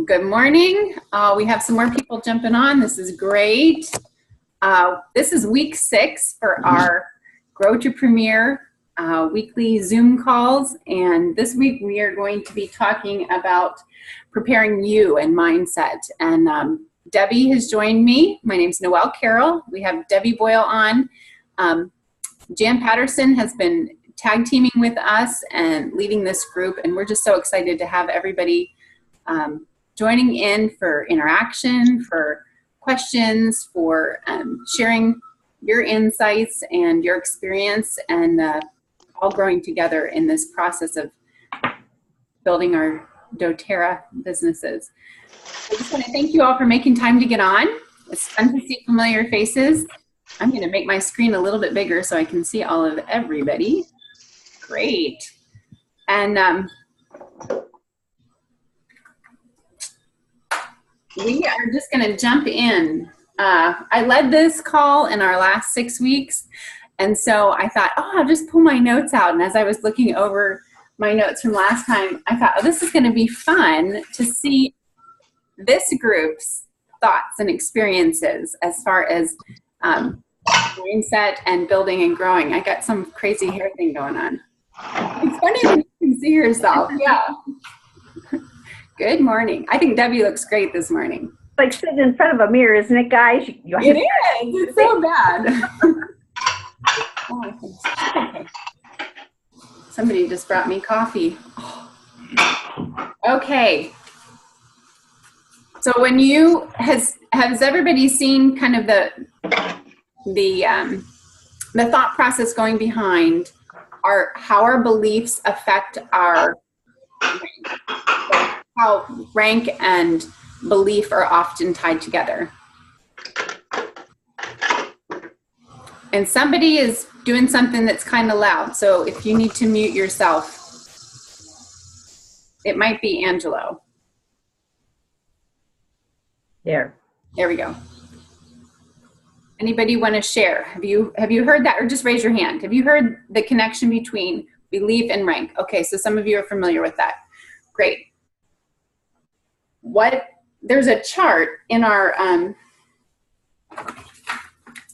Good morning. We have some more people jumping on. This is great. This is week 6 for our Grow to Premier weekly Zoom calls. And this week we are going to be talking about preparing you and mindset. And Debbie has joined me. My name's Noelle Carroll. We have Debbie Boyle on. Jan Patterson has been tag teaming with us and leading this group. And we're just so excited to have everybody joining in for interaction, for questions, for sharing your insights and your experience, and all growing together in this process of building our doTERRA businesses. I just want to thank you all for making time to get on. It's fun to see familiar faces. I'm going to make my screen a little bit bigger so I can see all of everybody. Great. And we are just going to jump in. I led this call in our last 6 weeks, and so I thought, I'll just pull my notes out. And as I was looking over my notes from last time, I thought, this is going to be fun to see this group's thoughts and experiences as far as mindset and building and growing. I got some crazy hair thing going on. It's funny when you can see yourself. Yeah. Good morning. I think Debbie looks great this morning. Like sitting in front of a mirror, isn't it, guys? It is. It's so bad. Okay. Somebody just brought me coffee. Okay. So when has everybody seen kind of the thought process going behind how our beliefs affect our how rank and belief are often tied together? And somebody is doing something that's kind of loud, so if you need to mute yourself, it might be Angelo. There we go. Anybody want to share? Have you heard that, or just raise your hand? Have you heard the connection between belief and rank? Okay, so some of you are familiar with that. Great. There's a chart in our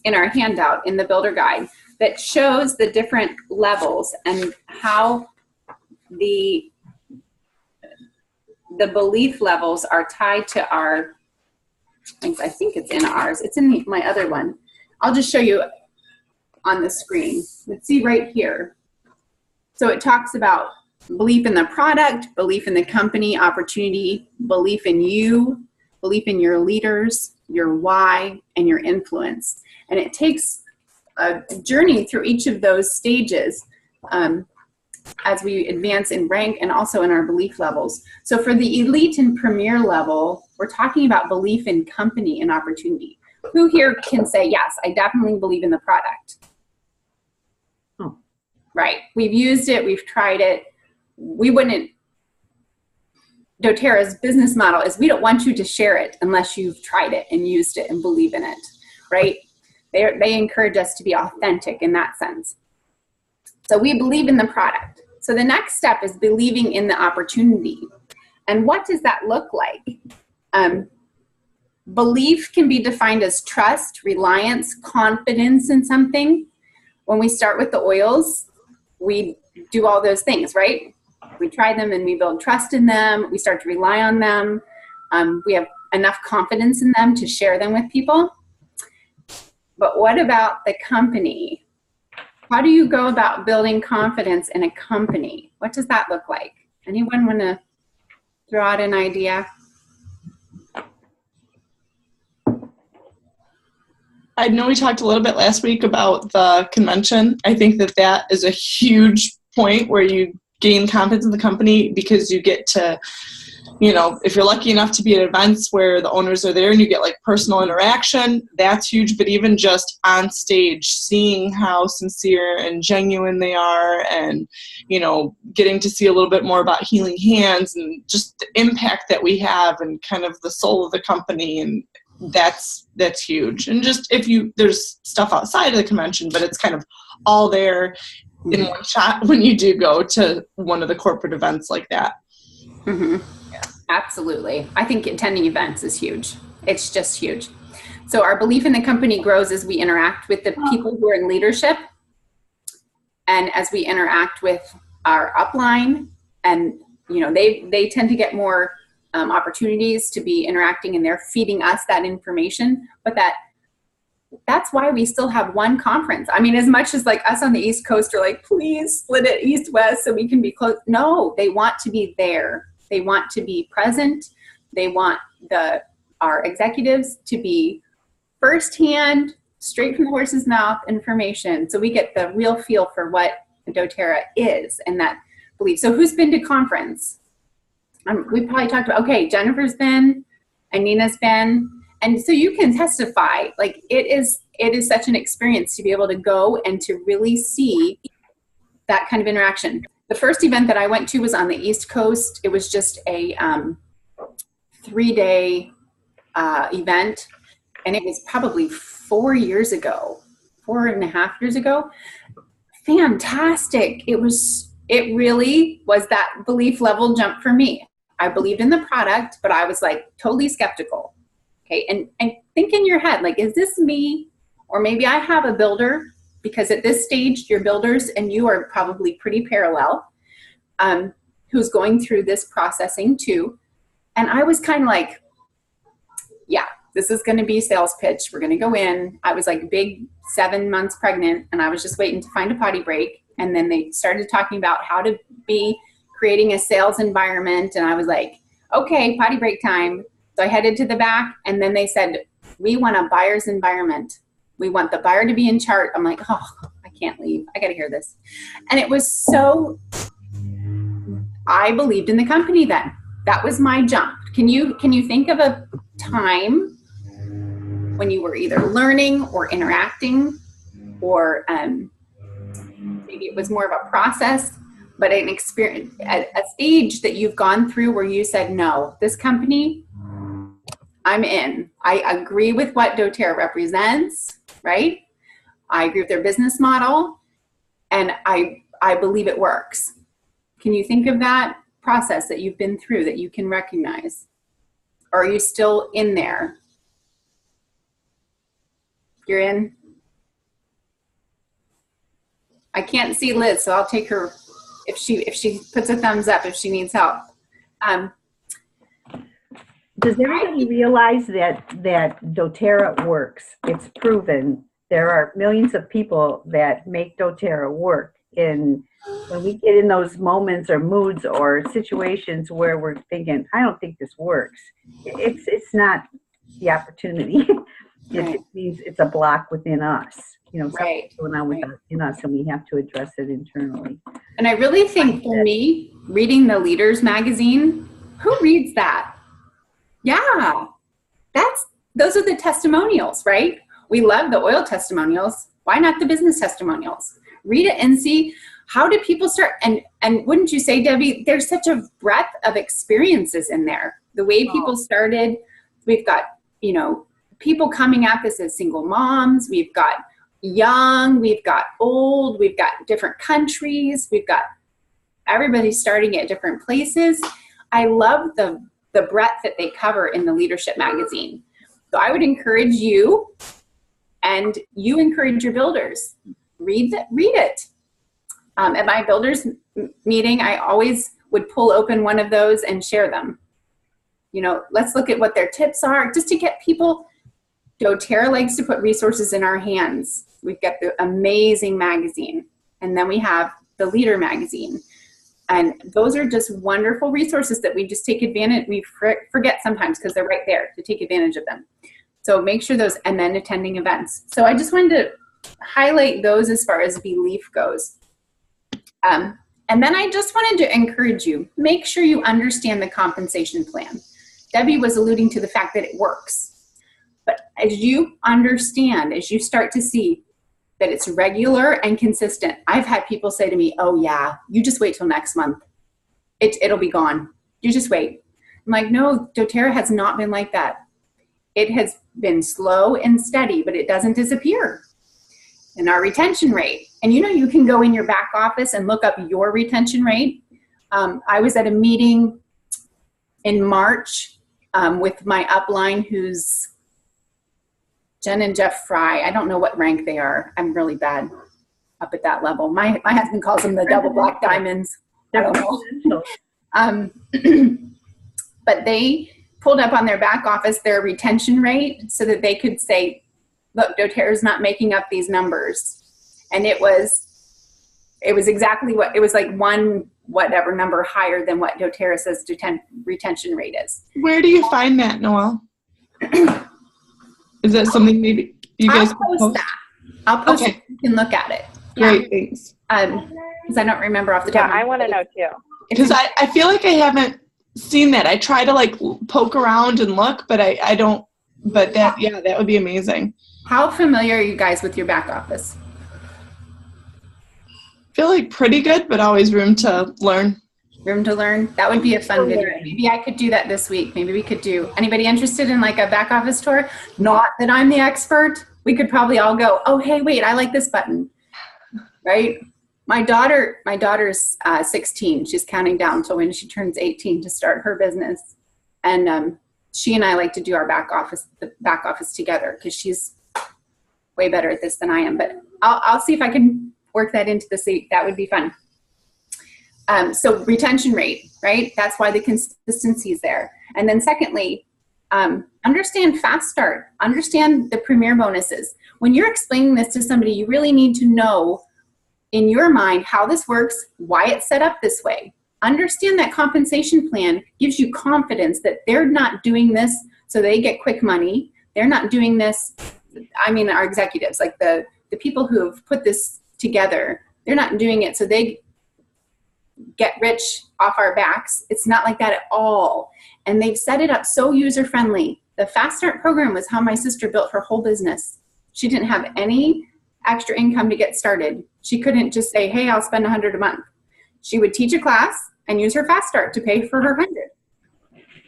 handout in the Builder Guide that shows the different levels and how the belief levels are tied to our, I think it's in ours. It's in my other one. I'll just show you on the screen. Let's see right here. So it talks about belief in the product, belief in the company, opportunity, belief in you, belief in your leaders, your why, and your influence. And it takes a journey through each of those stages as we advance in rank and also in our belief levels. So for the elite and premier level, we're talking about belief in company and opportunity. Who here can say, yes, I definitely believe in the product? Oh. Right. We've used it. We've tried it. We wouldn't, doTERRA's business model is we don't want you to share it unless you've tried it and used it and believe in it, right? They encourage us to be authentic in that sense. So we believe in the product. So the next step is believing in the opportunity. And what does that look like? Belief can be defined as trust, reliance, confidence in something. When we start with the oils, we do all those things, right? We try them and we build trust in them. We start to rely on them. We have enough confidence in them to share them with people. But what about the company? How do you go about building confidence in a company? What does that look like? Anyone want to throw out an idea? I know we talked a little bit last week about the convention. I think that is a huge point where you gain confidence in the company because you get to, if you're lucky enough to be at events where the owners are there and you get like personal interaction, that's huge. But even just on stage, seeing how sincere and genuine they are and, getting to see a little bit more about Healing Hands and just the impact that we have and kind of the soul of the company, and that's huge. And just there's stuff outside of the convention, but it's kind of all there in one shot when you do go to one of the corporate events like that. Mm-hmm. Absolutely. I think attending events is huge. It's just huge. So our belief in the company grows as we interact with the people who are in leadership and as we interact with our upline. And, you know, they tend to get more opportunities to be interacting, and they're feeding us that information. But that's why we still have one conference. I mean, as much as like us on the East Coast are like, please split it east-west so we can be close. No, they want to be there. They want to be present. They want our executives to be firsthand, straight from the horse's mouth information. So we get the real feel for what doTERRA is and that belief. So who's been to conference? We probably talked about, okay, Jennifer's been and Nina's been. And so you can testify, like it is such an experience to be able to go and to really see that kind of interaction. The first event that I went to was on the East Coast. It was just a 3-day event, and it was probably 4.5 years ago. Fantastic. It really was that belief level jump for me. I believed in the product, but I was like totally skeptical. Okay, and think in your head, like, is this me? Or maybe I have a builder, because at this stage, your builders and you are probably pretty parallel, who's going through this processing too. And I was kind of like, yeah, this is going to be sales pitch. We're going to go in. I was like big 7 months pregnant, and I was just waiting to find a potty break. And then they started talking about how to be creating a sales environment. And I was like, okay, potty break time. So I headed to the back, and then they said, we want a buyer's environment. We want the buyer to be in chart. I'm like, oh, I can't leave. I got to hear this. And it was so, I believed in the company then. That was my jump. Can you think of a time when you were either learning or interacting, or maybe it was more of a process, but an experience, a stage that you've gone through where you said, no, this company, I'm in. I agree with what doTERRA represents, right? I agree with their business model, and I believe it works. Can you think of that process that you've been through that you can recognize? Or are you still in there? You're in? I can't see Liz, so I'll take her if she puts a thumbs up if she needs help. Does everybody realize that doTERRA works? It's proven. There are millions of people that make doTERRA work. And when we get in those moments or moods or situations where we're thinking, I don't think this works, it's not the opportunity. It means it's a block within us. You know, something's going on within us, and we have to address it internally. And I really think for me, reading the Leaders magazine, who reads that? Yeah, those are the testimonials, right? We love the oil testimonials. Why not the business testimonials? Read it and see, how did people start? And wouldn't you say, Debbie, there's such a breadth of experiences in there. The way people started, we've got, you know, people coming at this as single moms. We've got young, we've got old, we've got different countries. We've got everybody starting at different places. I love the breadth that they cover in the Leadership magazine. So I would encourage you, and you encourage your builders, read it. At my builders meeting, I always would pull open one of those and share them. You know, let's look at what their tips are, just to get people. doTERRA likes to put resources in our hands. We've got the amazing magazine, and then we have the Leader magazine. And those are just wonderful resources that we just take advantage. We forget sometimes because they're right there to take advantage of them. So make sure those, and then attending events. So I just wanted to highlight those as far as belief goes. And then I just wanted to encourage you, make sure you understand the compensation plan. Debbie was alluding to the fact that it works. But as you understand, as you start to see that it's regular and consistent, I've had people say to me, oh yeah, you just wait till next month. It'll be gone. You just wait. I'm like, no, doTERRA has not been like that. It has been slow and steady, but it doesn't disappear. And our retention rate, and you know, you can go in your back office and look up your retention rate. I was at a meeting in March with my upline, who's Jen and Jeff Fry. I don't know what rank they are. I'm really bad up at that level. My husband calls them the double black diamonds. I don't know. But they pulled up on their back office their retention rate so that they could say, look, doTERRA's not making up these numbers. And it was exactly what, it was like one whatever number higher than what doTERRA says retention rate is. Where do you find that, Noelle? Is that something maybe you guys I'll post that. I'll post it. You can look at it. Great, thanks. Because I don't remember off the top of my head. I want to know too. Because I feel like I haven't seen that. I try to like poke around and look, but I don't, but that would be amazing. How familiar are you guys with your back office? I feel like pretty good, but always room to learn. Room to learn? That would be a fun video. Maybe I could do that this week. Maybe we could do, anybody interested in like a back office tour? Not that I'm the expert. We could probably all go, oh, hey, wait, I like this button, right? My daughter's 16. She's counting down to when she turns 18 to start her business. And she and I like to do our the back office together because she's way better at this than I am. But I'll see if I can work that into the seat. That would be fun. So retention rate, right? That's why the consistency is there. And then secondly, understand Fast Start. Understand the Premier bonuses. When you're explaining this to somebody, you really need to know in your mind how this works, why it's set up this way. Understand that compensation plan gives you confidence that they're not doing this so they get quick money. They're not doing this, I mean, our executives, like the people who have put this together, they're not doing it so they get rich off our backs. It's not like that at all. And they've set it up so user-friendly. The Fast Start program was how my sister built her whole business. She didn't have any extra income to get started. She couldn't just say, hey, I'll spend $100 a month. She would teach a class and use her Fast Start to pay for her $100.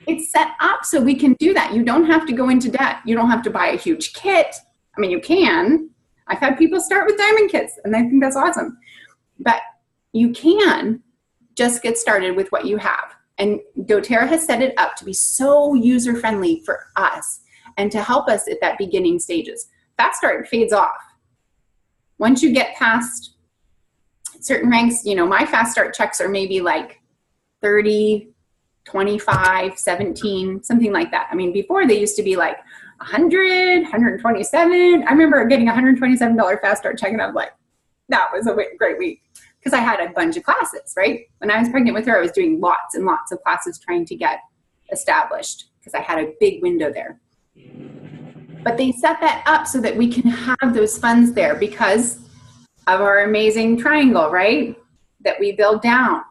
It's set up so we can do that. You don't have to go into debt. You don't have to buy a huge kit. I mean, you can. I've had people start with diamond kits, and I think that's awesome. But you can just get started with what you have. And doTERRA has set it up to be so user-friendly for us and to help us at that beginning stages. Fast Start fades off. Once you get past certain ranks, you know, my Fast Start checks are maybe like 30, 25, 17, something like that. I mean, before they used to be like 100, 127. I remember getting a $127 Fast Start check, and I was like, that was a great week. Because I had a bunch of classes, right? When I was pregnant with her, I was doing lots and lots of classes trying to get established because I had a big window there. But they set that up so that we can have those funds there because of our amazing triangle, right? That we build down.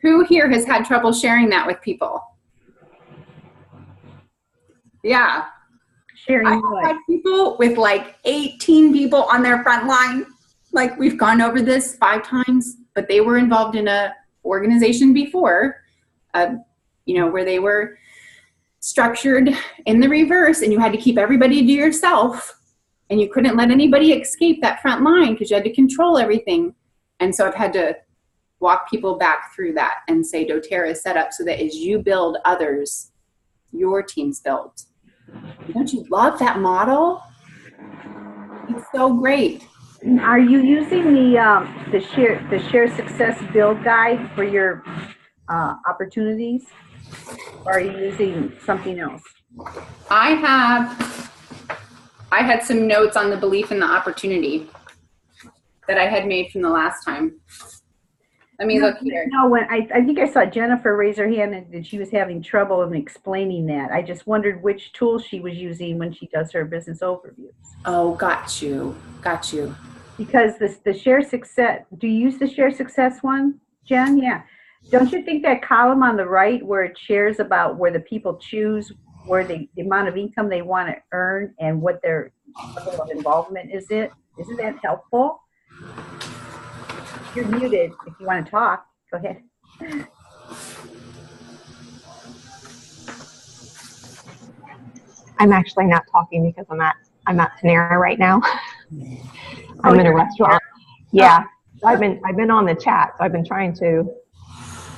Who here has had trouble sharing that with people? Yeah. Sharing I've had people with like 18 people on their front line. Like, we've gone over this 5 times, but they were involved in a organization before, you know, where they were structured in the reverse, and you had to keep everybody to yourself, and you couldn't let anybody escape that front line because you had to control everything. And so I've had to walk people back through that and say doTERRA is set up so that as you build others, your team's built. Don't you love that model? It's so great. Are you using the share success build guide for your opportunities, or are you using something else? I had some notes on the belief in the opportunity that I had made from the last time. Let me look here. No, when I think I saw Jennifer raise her hand and that she was having trouble in explaining that. I just wondered which tool she was using when she does her business overviews. Oh, got you. Because the share success, do you use the share success one, Jen? Yeah. Don't you think that column on the right where it shares about where the people choose where the amount of income they want to earn and what their level of involvement is it? Isn't that helpful? You're muted if you want to talk. Go ahead. I'm actually not talking because I'm at Panera right now. I'm in a restaurant. Yeah, I've been on the chat, so I've been trying to.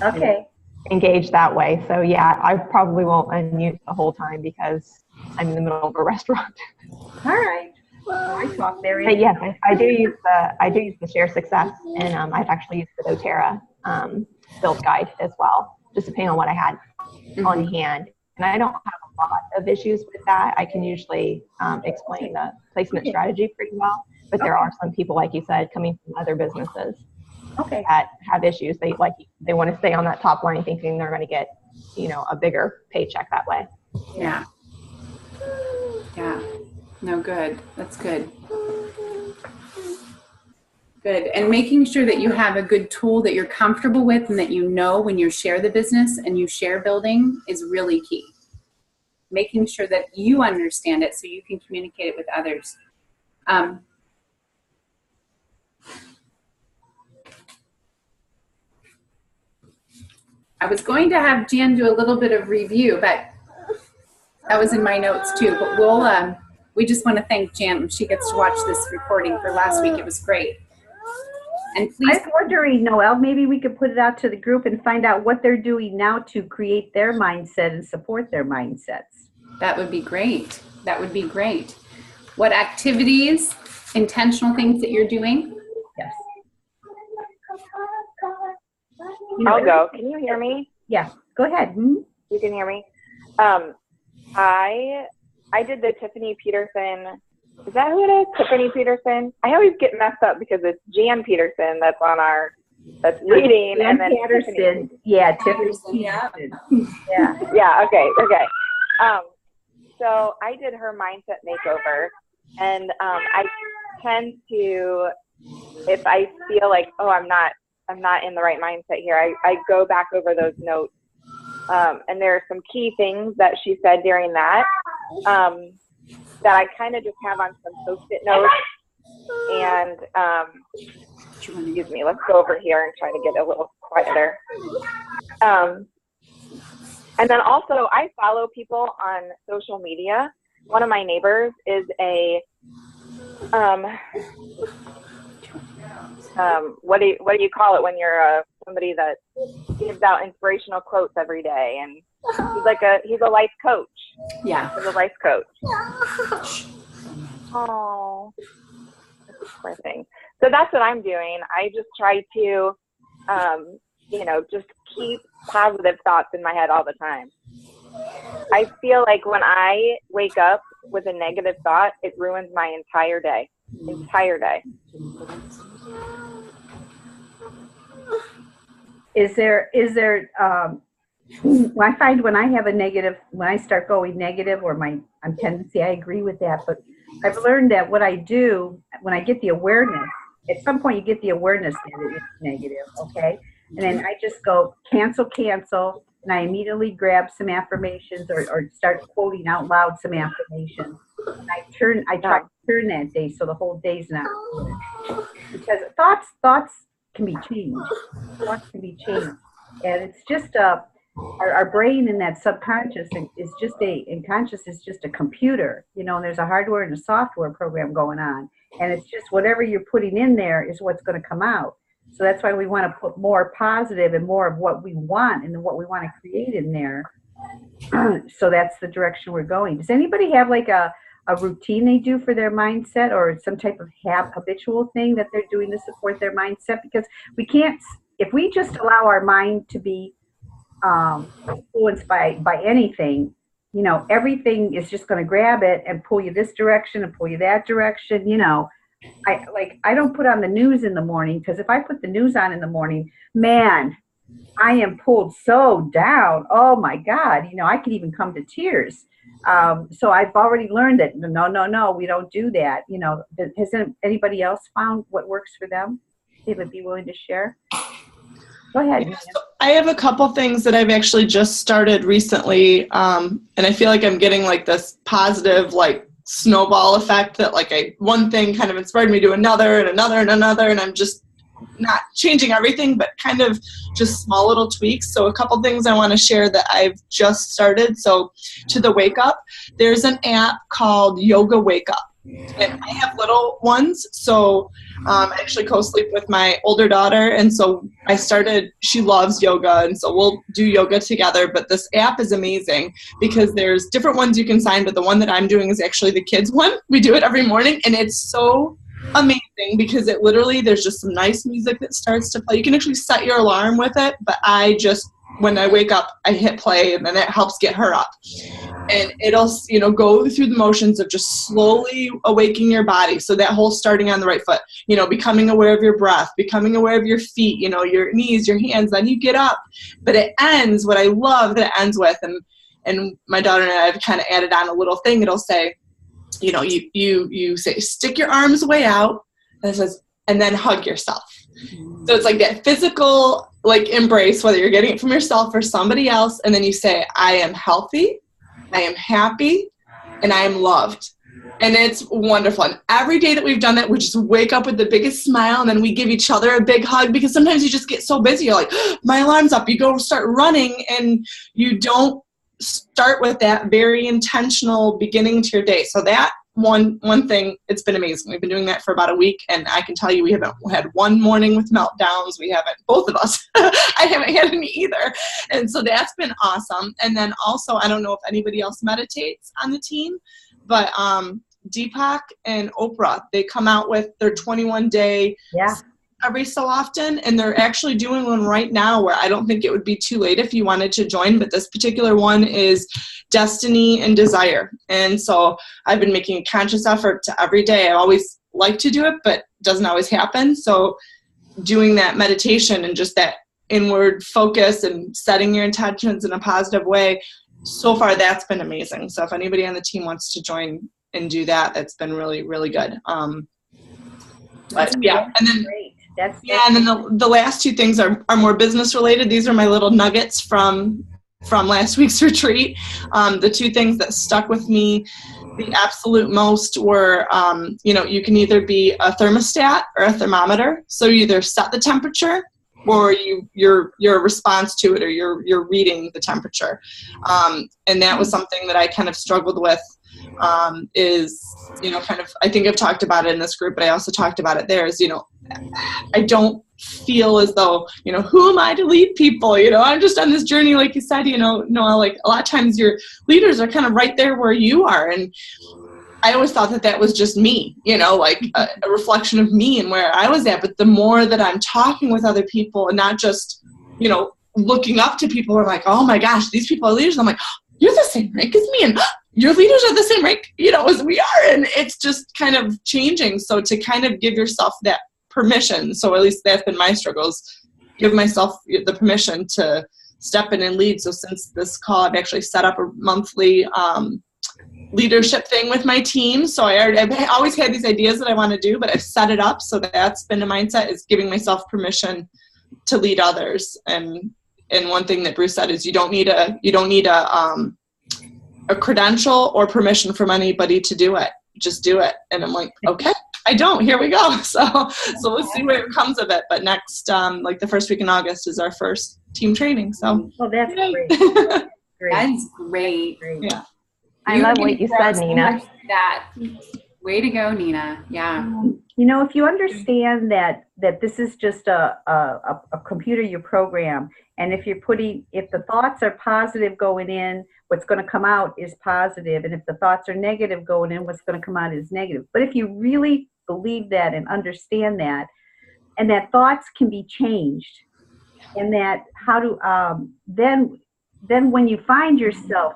Okay. engage that way. So yeah, I probably won't unmute the whole time because I'm in the middle of a restaurant. All right. Well, I talk very. But yes, I do use the Share Success, and I've actually used the doTERRA build guide as well, just depending on what I had on hand. And I don't have a lot of issues with that. I can usually explain the placement strategy pretty well. But there are some people, like you said, coming from other businesses that have issues. They want to stay on that top line, thinking they're going to get, a bigger paycheck that way. Yeah. Yeah. No, good. That's good. Good. And making sure that you have a good tool that you're comfortable with and that when you share the business and you share building is really key. Making sure that you understand it so you can communicate it with others. I was going to have Jan do a little bit of review, but that was in my notes too. But we just want to thank Jan. She gets to watch this recording for last week. It was great. And please. I'm wondering, Noelle, maybe we could put it out to the group and find out what they're doing now to create their mindset and support their mindsets. That would be great. That would be great. What activities, intentional things that you're doing? Yes. I'll go. Can you hear me? Yeah, go ahead. Mm-hmm. You can hear me? I did the Tiffany Peterson. Is that who it is? Tiffany Peterson? I always get messed up because it's Jan Peterson that's leading. Jan and then Patterson. Tiffany. Yeah, Tiffany Yeah. Peterson. Yeah. Yeah, okay. So I did her mindset makeover, and I tend to, if I feel like, I'm not in the right mindset here, I go back over those notes. And there are some key things that she said during that that I kind of just have on some Post-it notes. And excuse me, let's go over here and try to get a little quieter. And then also, I follow people on social media. One of my neighbors is a what do you call it when you're somebody that gives out inspirational quotes every day, and he's a life coach. Yeah. He's a life coach. Oh, that's a poor thing. So that's what I'm doing. I just try to, just keep positive thoughts in my head all the time. I feel like when I wake up with a negative thought, it ruins my entire day. Is there I find when I have when I start going negative or I'm tendency, I agree with that, but I've learned that what I do when I get the awareness, at some point you get the awareness that it's negative, okay? And then I just go cancel, and I immediately grab some affirmations or start quoting out loud some affirmations. And I try to turn that day so the whole day's not good. Because thoughts can be changed. Thoughts can be changed. And it's just our brain in that subconscious is just and conscious is just a computer, and there's a hardware and a software program going on. And it's just whatever you're putting in there is what's going to come out. So that's why we want to put more positive and more of what we want and what we want to create in there. So that's the direction we're going. Does anybody have like a routine they do for their mindset, or some type of habitual thing that they're doing to support their mindset? Because we can't, if we just allow our mind to be influenced by anything, everything is just going to grab it and pull you this direction and pull you that direction. I don't put on the news in the morning, because if I put the news on in the morning, man, I am pulled so down. Oh my God, I could even come to tears. So I've already learned that no, we don't do that. Has anybody else found what works for them? They would be willing to share. Go ahead. Yeah, so I have a couple things that I've actually just started recently, and I feel like I'm getting like this positive snowball effect that one thing kind of inspired me to another and another and another, and I'm just not changing everything, but kind of just small little tweaks. So a couple things I want to share that I've just started. So to the Wake Up, there's an app called Yoga Wake Up. And I have little ones, so I actually co-sleep with my older daughter, and so she loves yoga, and so we'll do yoga together. But this app is amazing because there's different ones you can sign, but the one that I'm doing is actually the kids one. We do it every morning, and it's so amazing because it literally, there's just some nice music that starts to play. You can actually set your alarm with it, but when I wake up, I hit play, and then it helps get her up. And it'll, go through the motions of just slowly awakening your body. So that whole starting on the right foot, becoming aware of your breath, becoming aware of your feet, your knees, your hands, then you get up. But it ends, what I love that it ends with, and my daughter and I have kind of added on a little thing. It'll say, you say, stick your arms way out, and it says, and then hug yourself. So it's like that physical, embrace, whether you're getting it from yourself or somebody else. And then you say, I am healthy, I am happy, and I am loved. And it's wonderful. And every day that we've done that, we just wake up with the biggest smile, and then we give each other a big hug, because sometimes you just get so busy. You're like, my alarm's up. You go start running, and you don't start with that very intentional beginning to your day. So that one thing, it's been amazing. We've been doing that for about a week, and I can tell you we haven't had one morning with meltdowns. We haven't, both of us. I haven't had any either. And so that's been awesome. And then also, I don't know if anybody else meditates on the team, but Deepak and Oprah, they come out with their 21-day every so often, and they're actually doing one right now where I don't think it would be too late if you wanted to join, but this particular one is Destiny and Desire. And so I've been making a conscious effort to every day. I always like to do it, but it doesn't always happen. So doing that meditation and just that inward focus and setting your intentions in a positive way, so far that's been amazing. So if anybody on the team wants to join and do that, that's been really, really good. But yeah, and then and then the last two things are more business related. These are my little nuggets from last week's retreat. The two things that stuck with me the absolute most were, you can either be a thermostat or a thermometer. So you either set the temperature or your response to it, or you're reading the temperature. And that was something that I kind of struggled with. I think I've talked about it in this group, but I also talked about it there, is, I don't feel as though, who am I to lead people? I'm just on this journey, like you said, Noelle, like a lot of times your leaders are kind of right there where you are. And I always thought that was just me, like a reflection of me and where I was at. But the more that I'm talking with other people and not just, looking up to people who are like, oh my gosh, these people are leaders. I'm like, you're the same rank as me, and your leaders are the same rank, as we are. And it's just kind of changing. So to kind of give yourself that permission, so at least that's been my struggles, give myself the permission to step in and lead. So since this call, I've actually set up a monthly leadership thing with my team. So I've always had these ideas that I want to do, but I've set it up. So that's been a mindset, is giving myself permission to lead others. And one thing that Bruce said is you don't need a credential or permission from anybody to do it. Just do it. And I'm like, okay, I don't. Here we go. So we'll see what comes of it. But next, the first week in August is our first team training. So that's great. That's great. Yeah. I love what you said, Nina. Way to go, Nina. Yeah. If you understand that this is just a computer you program, and if the thoughts are positive going in, what's going to come out is positive, and if the thoughts are negative going in, what's going to come out is negative. But if you really believe that and understand that, and that thoughts can be changed, and that then when you find yourself,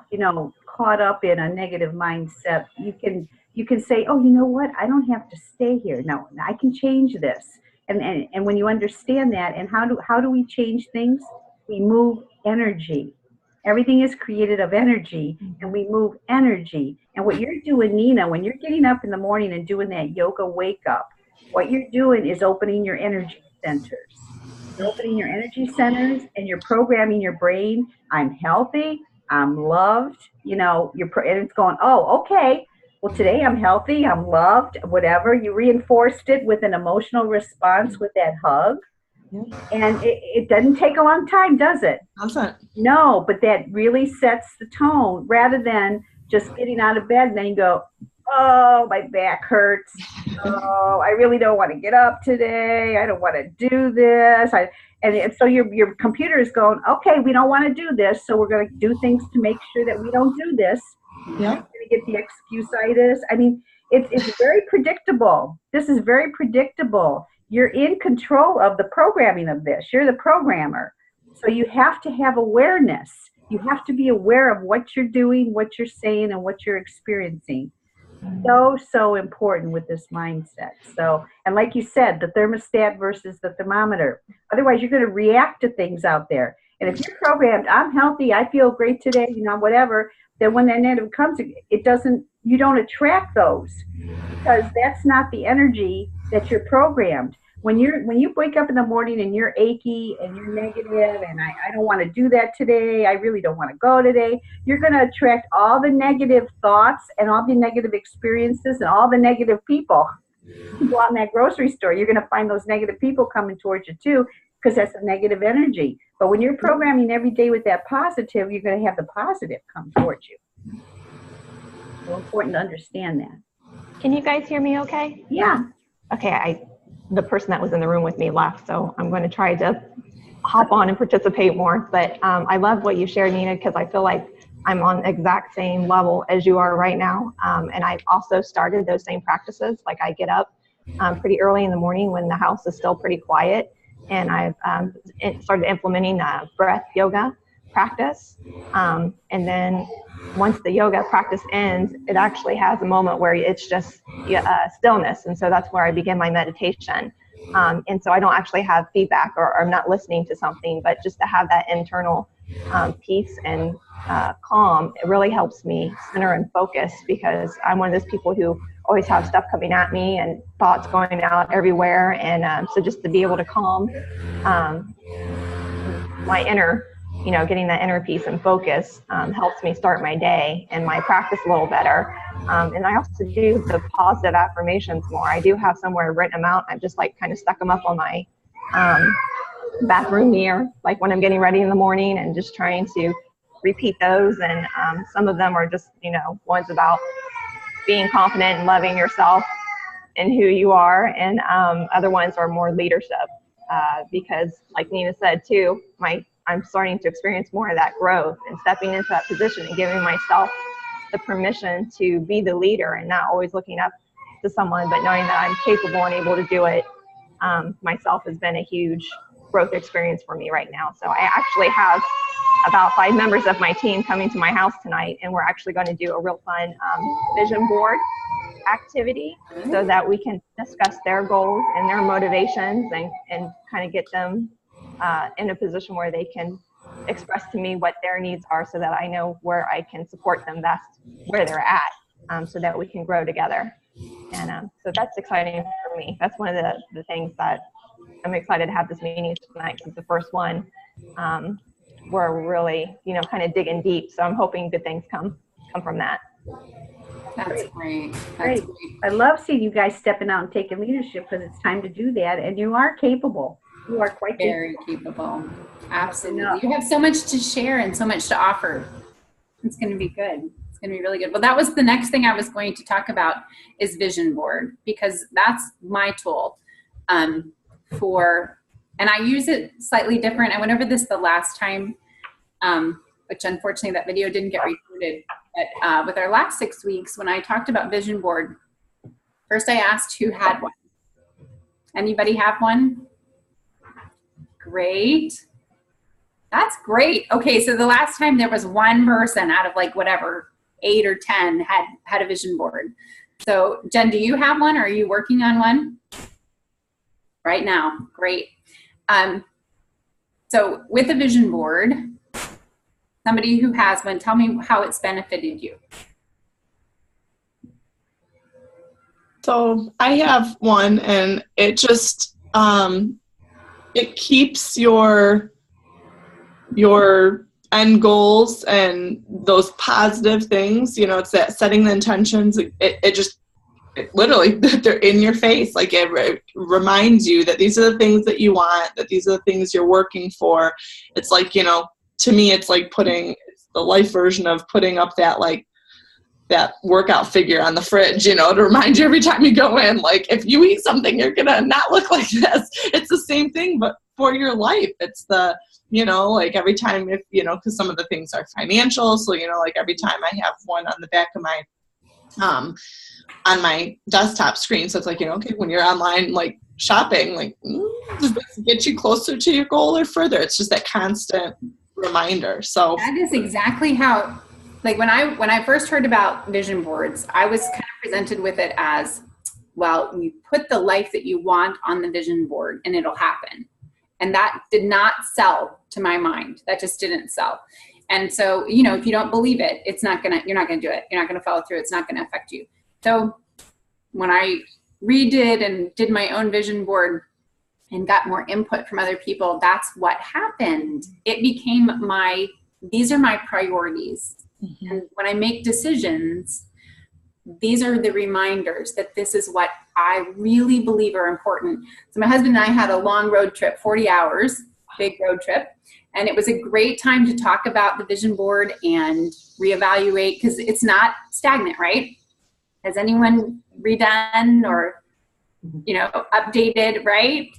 caught up in a negative mindset, you can say, oh, you know what? I don't have to stay here. No, I can change this. And when you understand that, and how do we change things? We move energy. Everything is created of energy, and we move energy. And what you're doing, Nina, when you're getting up in the morning and doing that yoga wake up, what you're doing is opening your energy centers. You're opening your energy centers, and you're programming your brain. I'm healthy. I'm loved. And it's going, oh, okay. Well, today I'm healthy. I'm loved. Whatever. You reinforced it with an emotional response with that hug. And it doesn't take a long time, does it? Doesn't. No, but that really sets the tone, rather than just getting out of bed and then you go, oh, my back hurts. Oh, I really don't want to get up today. I don't want to do this. And so your computer is going, okay, we don't want to do this, so we're going to do things to make sure that we don't do this. Yep. You're going to get the excusitis. I mean, it's very predictable. This is very predictable. You're in control of the programming of this. You're the programmer. So you have to have awareness. You have to be aware of what you're doing, what you're saying, and what you're experiencing. So important with this mindset. So, and like you said, the thermostat versus the thermometer. Otherwise, you're going to react to things out there. And if you're programmed, I'm healthy, I feel great today, whatever, then when that negative comes, you don't attract those, because that's not the energy that you're programmed. When you wake up in the morning and you're achy and you're negative and I don't want to do that today, I really don't want to go today, you're going to attract all the negative thoughts and all the negative experiences and all the negative people. You go out in that grocery store, you're going to find those negative people coming towards you too, because that's a negative energy. But when you're programming every day with that positive, you're going to have the positive come towards you. So important to understand that. Can you guys hear me okay? Yeah. Okay, the person that was in the room with me left, so I'm going to try to hop on and participate more. But I love what you shared, Nina, because I feel like I'm on the exact same level as you are right now. And I've also started those same practices. Like I get up pretty early in the morning when the house is still pretty quiet, and I've started implementing a breath yoga practice. And then once the yoga practice ends, it actually has a moment where it's just stillness. And so that's where I begin my meditation. And so I don't actually have feedback or I'm not listening to something, but just to have that internal peace and calm, it really helps me center and focus, because I'm one of those people who always have stuff coming at me and thoughts going out everywhere. And so just to be able to calm my inner, getting that inner peace and focus helps me start my day and my practice a little better. And I also do the positive affirmations more. I do have somewhere written them out. I've just kind of stuck them up on my bathroom mirror, like when I'm getting ready in the morning, and just trying to repeat those. And some of them are just, ones about being confident and loving yourself and who you are. And other ones are more leadership, because like Nina said too, I'm starting to experience more of that growth and stepping into that position and giving myself the permission to be the leader, and not always looking up to someone, but knowing that I'm capable and able to do it myself has been a huge growth experience for me right now. So I actually have about 5 members of my team coming to my house tonight, and we're actually going to do a real fun vision board activity so that we can discuss their goals and their motivations and kind of get them in a position where they can express to me what their needs are, so that I know where I can support them best where they're at, so that we can grow together. And so that's exciting for me. That's one of the things that I'm excited to have this meeting tonight, because it's the first one where we're really, kind of digging deep. So I'm hoping good things come from that. That's great. Great. I love seeing you guys stepping out and taking leadership, because it's time to do that, and you are capable. You are quite very capable. Absolutely. You have so much to share and so much to offer. It's going to be good. It's going to be really good. Well, that was the next thing I was going to talk about, is vision board, because that's my tool and I use it slightly different. I went over this the last time, which unfortunately that video didn't get recorded. But with our last 6 weeks, when I talked about vision board, first I asked who had one. Anybody have one? Great. That's great. Okay, so the last time there was one person out of 8 or 10 had a vision board. So Jen, do you have one, or are you working on one right now? Great. So with a vision board, somebody who has one, tell me how it's benefited you. So I have one, and it just it keeps your end goals and those positive things, it's that setting the intentions. It literally, they're in your face. It reminds you that these are the things that you want, that these are the things you're working for. It's to me, it's like it's the life version of putting up that that workout figure on the fridge, you know, to remind you every time you go in, like, if you eat something, you're going to not look like this. It's the same thing, but for your life. It's the, you know, like every time, if, you know, because some of the things are financial. So, you know, like every time I have one on the back of my, on my desktop screen. So it's like, you know, okay, when you're online, like shopping, like, does this get you closer to your goal or further? It's just that constant reminder. So that is exactly how, like when I first heard about vision boards, I was kind of presented with it as, well, you put the life that you want on the vision board and it'll happen. And that did not sell to my mind. That just didn't sell. And so, you know, if you don't believe it, you're not gonna do it. You're not gonna follow through. It's not gonna affect you. So when I redid and did my own vision board and got more input from other people, that's what happened. It became these are my priorities. Mm-hmm. And when I make decisions, these are the reminders that this is what I really believe are important. So my husband and I had a long road trip, 40 hours, big road trip. And it was a great time to talk about the vision board and reevaluate, because it's not stagnant, right? Has anyone redone or, you know, updated, right?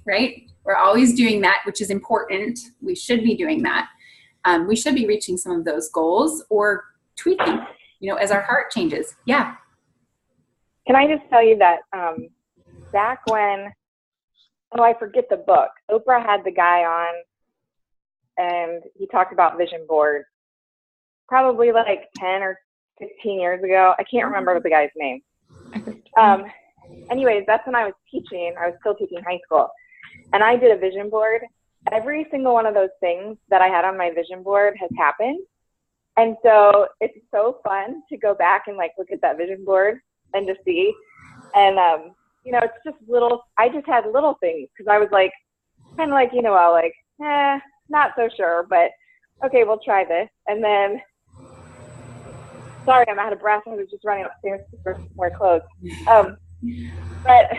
We're always doing that, which is important. We should be doing that. We should be reaching some of those goals or tweaking, you know, as our heart changes. Yeah. Can I just tell you that back when, I forget the book, Oprah had the guy on and he talked about vision board probably like 10 or 15 years ago. I can't remember the guy's name. Anyways, that's when I was teaching. I was still teaching high school. And I did a vision board. Every single one of those things that I had on my vision board has happened. And so it's so fun to go back and like look at that vision board and just see. And, you know, it's just I just had little things because I was like, kind of like, you know, like, not so sure, but okay, we'll try this. And then, sorry, I'm out of breath. I was just running upstairs for more clothes. But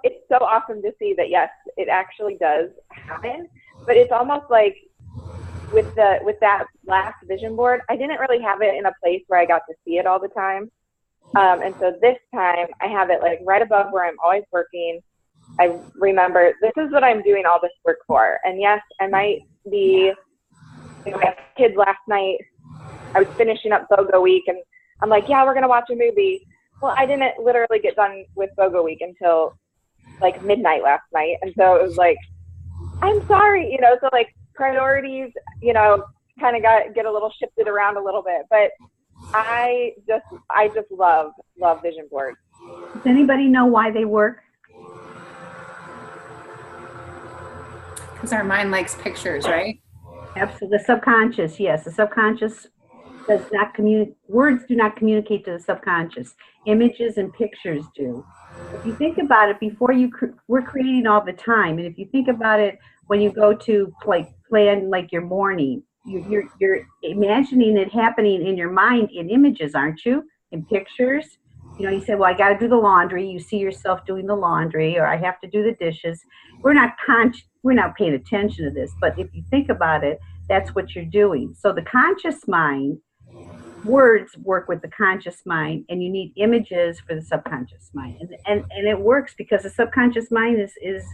it's so awesome to see that, yes, it actually does happen. But it's almost like with that last vision board, I didn't really have it in a place where I got to see it all the time. And so this time I have it like right above where I'm always working. I remember this is what I'm doing all this work for. And yes, I might be, you know, my kids last night, I was finishing up BOGO week and I'm like, yeah, we're going to watch a movie. Well, I didn't literally get done with BOGO week until like midnight last night. And so it was like, I'm sorry, you know, so like priorities, you know, kind of get a little shifted around a little bit, but I just love vision boards. Does anybody know why they work? Because our mind likes pictures, right? Absolutely. The subconscious, yes. The subconscious does not communicate. Words do not communicate to the subconscious. Images and pictures do. If you think about it, we're creating all the time. And if you think about it, when you go to plan like your morning, you're imagining it happening in your mind in images, aren't you? In pictures. You know, you say, well, I got to do the laundry. You see yourself doing the laundry, or I have to do the dishes. We're not paying attention to this, but if you think about it, that's what you're doing. So the conscious mind, words work with the conscious mind, and you need images for the subconscious mind. And it works because the subconscious mind is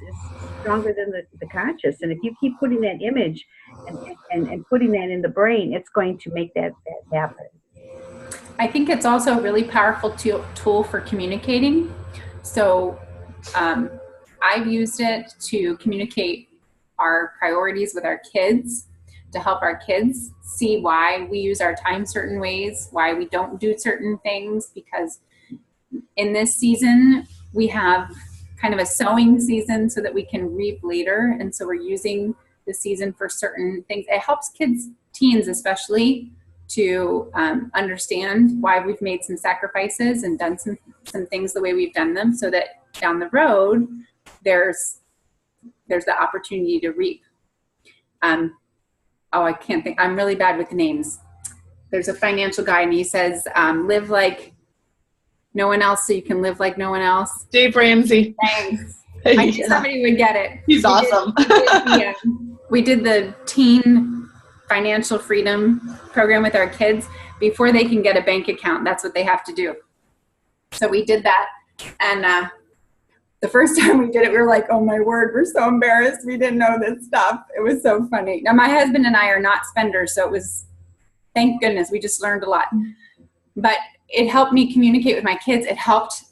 stronger than the conscious. And if you keep putting that image and putting that in the brain, it's going to make that happen. I think it's also a really powerful tool for communicating. So I've used it to communicate our priorities with our kids, to help our kids see why we use our time certain ways, why we don't do certain things, because in this season we have kind of a sowing season so that we can reap later. And so we're using the season for certain things. It helps kids, teens especially, to understand why we've made some sacrifices and done some things the way we've done them, so that down the road there's the opportunity to reap. I can't think. I'm really bad with names. There's a financial guy and he says, live like no one else so you can live like no one else. Dave Ramsey. Thanks. I knew somebody would get it. He's awesome. We did the teen financial freedom program with our kids. Before they can get a bank account, that's what they have to do. So we did that. And the first time we did it, we were like, oh my word, we're so embarrassed. We didn't know this stuff. It was so funny. Now, my husband and I are not spenders, so it was, thank goodness, we just learned a lot. But it helped me communicate with my kids. It helped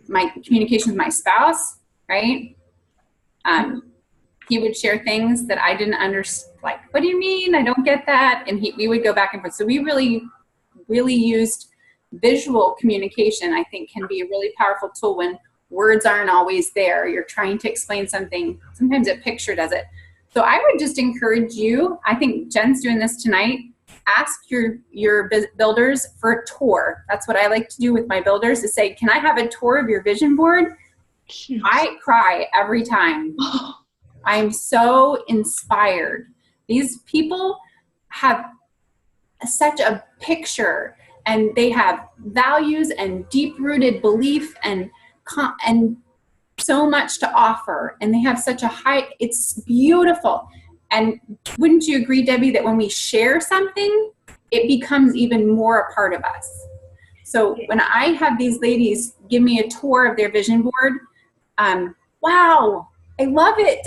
my communication with my spouse, right? He would share things that I didn't understand, like, what do you mean? I don't get that. And we would go back and forth. So we really, really used visual communication. I think can be a really powerful tool when words aren't always there. You're trying to explain something. Sometimes a picture does it. So I would just encourage you, I think Jen's doing this tonight, ask your builders for a tour. That's what I like to do with my builders, is say, can I have a tour of your vision board? Cute. I cry every time. I'm so inspired. These people have such a picture, and they have values and deep-rooted belief and so much to offer. And they have such a high, it's beautiful. And wouldn't you agree, Debbie, that when we share something, it becomes even more a part of us? So when I have these ladies give me a tour of their vision board, wow, I love it.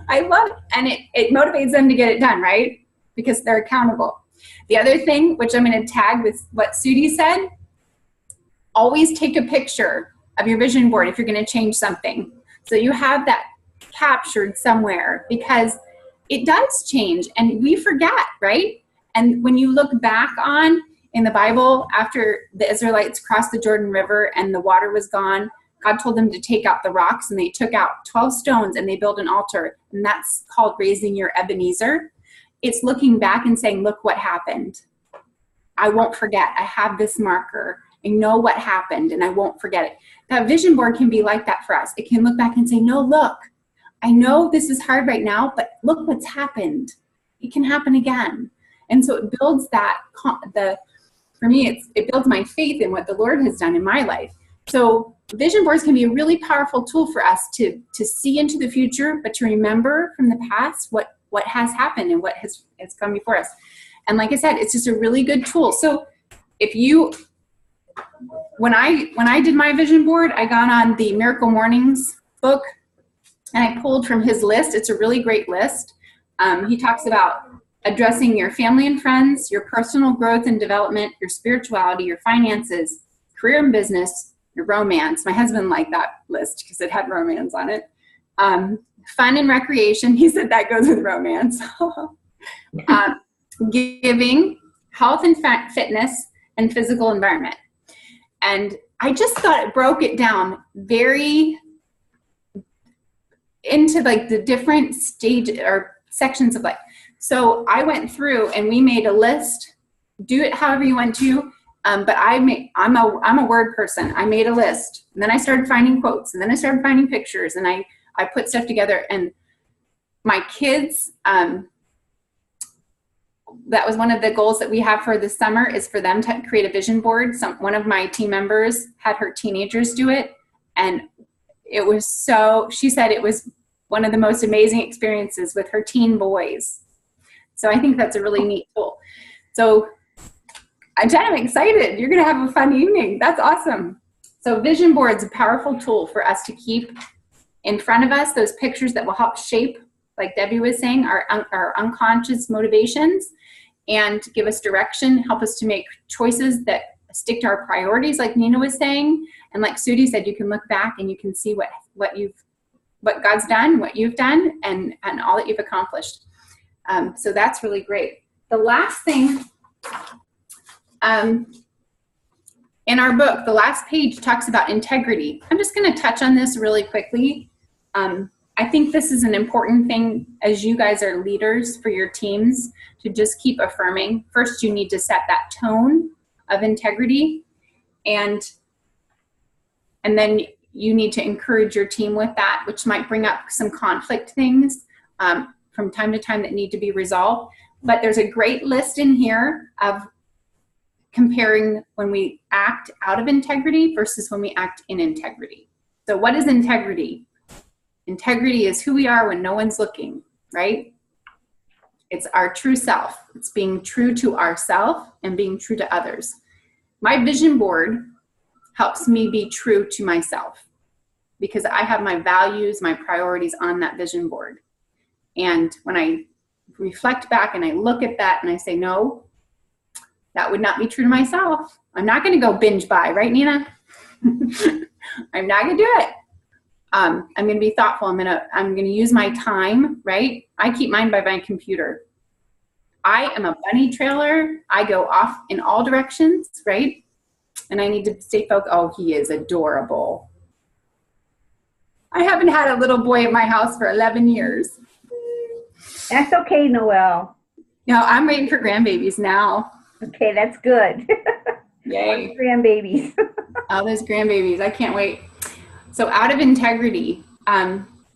I love it. And it motivates them to get it done, right? Because they're accountable. The other thing, which I'm going to tag with what Sudie said, always take a picture of your vision board if you're going to change something. So you have that captured somewhere, because it does change and we forget, right? And when you look back on in the Bible, after the Israelites crossed the Jordan River and the water was gone, God told them to take out the rocks, and they took out 12 stones and they built an altar. And that's called raising your Ebenezer. It's looking back and saying, look what happened. I won't forget. I have this marker. I know what happened and I won't forget it. That vision board can be like that for us. It can look back and say, no, look, I know this is hard right now, but look what's happened. It can happen again. And so it builds that, for me, it builds my faith in what the Lord has done in my life. So vision boards can be a really powerful tool for us to see into the future, but to remember from the past what has happened and what has come before us. And like I said, it's just a really good tool. So if you, when I did my vision board, I got on the Miracle Mornings book and I pulled from his list. It's a really great list. He talks about addressing your family and friends, your personal growth and development, your spirituality, your finances, career and business, your romance. My husband liked that list because it had romance on it. Fun and recreation. He said that goes with romance. Giving, health and fitness, and physical environment. And I just thought it broke it down very into like the different stages or sections of life. So I went through and we made a list. Do it however you want to. But I'm a word person. I made a list, and then I started finding quotes, and then I started finding pictures, and I put stuff together. And my kids, that was one of the goals that we have for this summer, is for them to create a vision board. One of my team members had her teenagers do it, and it was she said it was one of the most amazing experiences with her teen boys. So I think that's a really neat tool. So I'm excited. You're going to have a fun evening. That's awesome. So vision board's a powerful tool for us to keep in front of us, those pictures that will help shape, like Debbie was saying, our unconscious motivations, and give us direction, help us to make choices that stick to our priorities, like Nina was saying. And like Sudie said, you can look back and you can see what God's done, what you've done, and all that you've accomplished. So that's really great. The last thing, in our book, the last page talks about integrity. I'm just going to touch on this really quickly. I think this is an important thing as you guys are leaders for your teams to just keep affirming. First, you need to set that tone of integrity, and then you need to encourage your team with that, which might bring up some conflict things from time to time that need to be resolved. But there's a great list in here of comparing when we act out of integrity versus when we act in integrity. So what is integrity? Integrity is who we are when no one's looking, right? It's our true self. It's being true to ourself and being true to others. My vision board helps me be true to myself because I have my values, my priorities on that vision board. And when I reflect back and I look at that and I say, no, that would not be true to myself. I'm not going to go binge buy, right, Nina? I'm not going to do it. I'm going to be thoughtful. I'm going to use my time, right? I keep mine by my computer. I am a bunny trailer. I go off in all directions, right? And I need to stay focused. Oh, he is adorable. I haven't had a little boy at my house for 11 years. That's okay, Noelle. No, I'm waiting for grandbabies now. Okay, that's good. Yay. Grandbabies. Oh, those grandbabies. I can't wait. So out of integrity,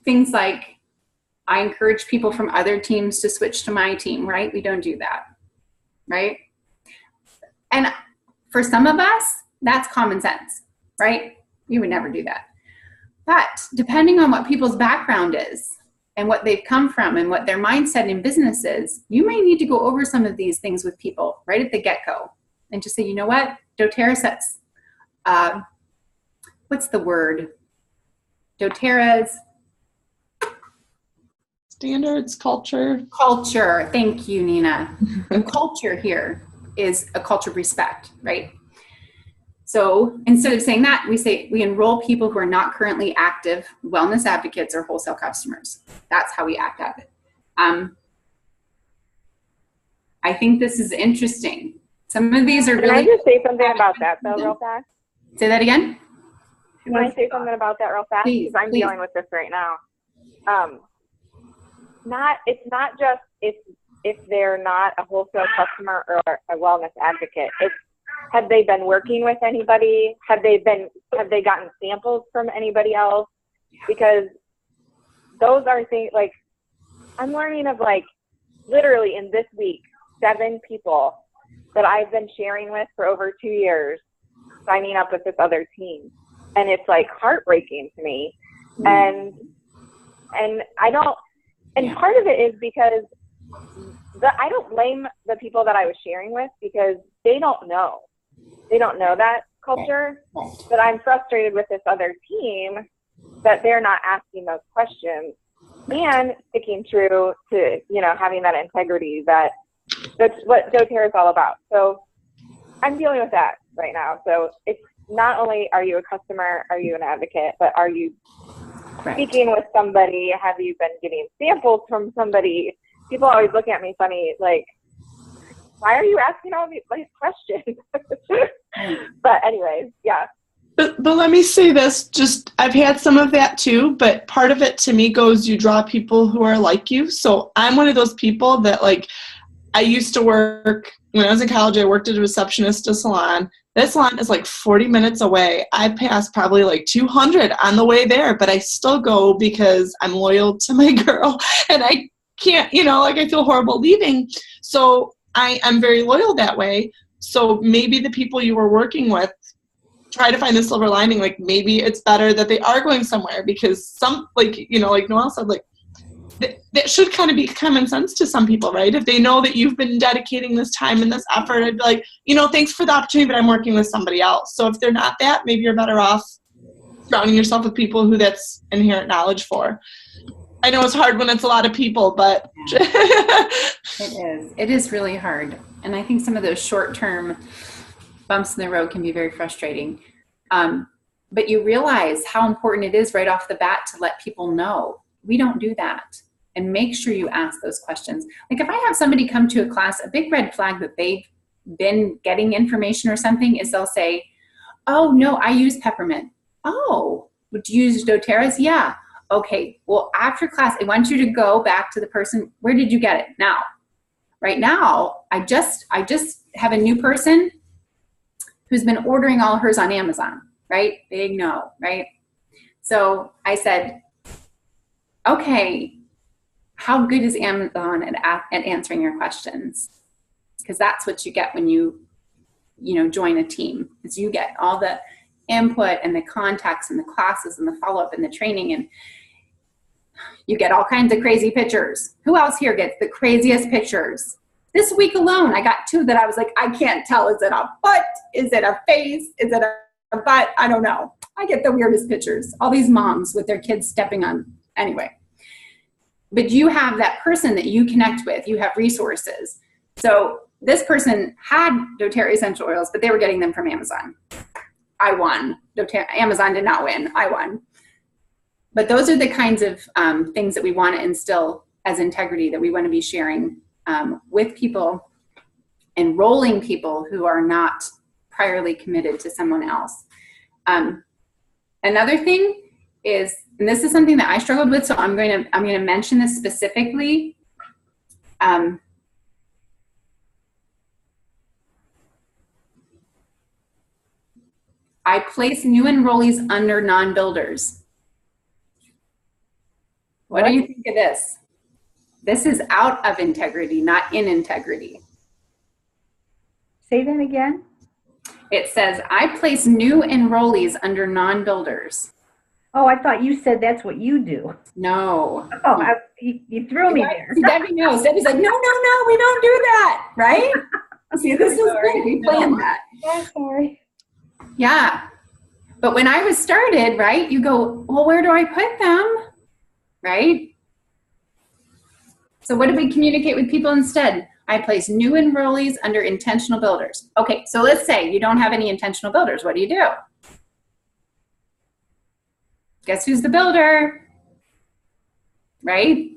things like I encourage people from other teams to switch to my team, right? We don't do that, right? And for some of us, that's common sense, right? We would never do that. But depending on what people's background is and what they've come from and what their mindset in business is, you may need to go over some of these things with people right at the get-go and just say, you know what? doTERRA sets, what's the word? doTERRA's Standards, culture. Culture. Thank you, Nina. The culture here is a culture of respect, right? So instead of saying that, we say we enroll people who are not currently active wellness advocates or wholesale customers. That's how we act at it. I think this is interesting. Some of these are really. Can I just say something about that though, real fast? Say that again. Can I say something about that real fast? Please, Because I'm please. dealing with this right now. It's not just if they're not a wholesale customer or a wellness advocate. It's have they been working with anybody? Have they gotten samples from anybody else? Because those are things like I'm learning of like literally in this week 7 people that I've been sharing with for over 2 years signing up with this other team, and it's like heartbreaking to me. And I don't. And part of it is because I don't blame the people that I was sharing with because they don't know. They don't know that culture. But I'm frustrated with this other team that they're not asking those questions and sticking true to, having that integrity that's what doTERRA is all about. So I'm dealing with that right now. So it's not only are you a customer, are you an advocate, but are you speaking with somebody? Have you been getting samples from somebody? People always look at me funny, like, why are you asking all these questions? But anyways, yeah. But let me say this, I've had some of that too, but part of it to me goes, you draw people who are like you. So I'm one of those people that I used to work, when I was in college, I worked at a receptionist at a salon. This salon is 40 minutes away. I passed probably 200 on the way there, but I still go because I'm loyal to my girl and I can't, I feel horrible leaving. So I'm very loyal that way. So maybe the people you were working with, try to find the silver lining. Maybe it's better that they are going somewhere because some, like Noelle said, that should kind of be common sense to some people, right? If they know that you've been dedicating this time and this effort, I'd be like, thanks for the opportunity, but I'm working with somebody else. So if they're not that, maybe you're better off surrounding yourself with people who that's inherent knowledge for. I know it's hard when it's a lot of people, but. It is really hard. And I think some of those short-term bumps in the road can be very frustrating. But you realize how important it is right off the bat to let people know. We don't do that. And make sure you ask those questions. If I have somebody come to a class, a big red flag that they've been getting information or something is they'll say, oh, no, I use peppermint. Oh, would you use doTERRA's? Yeah. Okay, well, after class, I want you to go back to the person. Where did you get it? Now, right now, I just have a new person who's been ordering all hers on Amazon, right? Big no, right? So I said, okay, how good is Amazon at answering your questions? Because that's what you get when you join a team, is you get all the input and the contacts and the classes and the follow-up and the training. And You get all kinds of crazy pictures. Who else here gets the craziest pictures? This week alone, I got 2 that I was like, I can't tell. Is it a foot? Is it a face? Is it a butt? I don't know. I get the weirdest pictures. All these moms with their kids stepping on. Anyway. But you have that person that you connect with. You have resources. So this person had doTERRA essential oils, but they were getting them from Amazon. I won. Amazon did not win. I won. But those are the kinds of things that we want to instill as integrity, that we want to be sharing with people, enrolling people who are not priorly committed to someone else. Another thing is, and this is something that I struggled with, so I'm going to mention this specifically. I place new enrollees under non-builders. What do you think of this? This is out of integrity, not in integrity. Say that again. It says, I place new enrollees under non-builders. Oh, I thought you said that's what you do. No. Oh, you threw me there. Debbie knows. Debbie's like, no, we don't do that, right? See, this is great. We planned that. Oh, sorry. Yeah. But when I was started, right, you go, well, where do I put them? Right? So what did we communicate with people instead? I place new enrollees under intentional builders. Okay, so let's say you don't have any intentional builders. What do? Guess who's the builder? Right?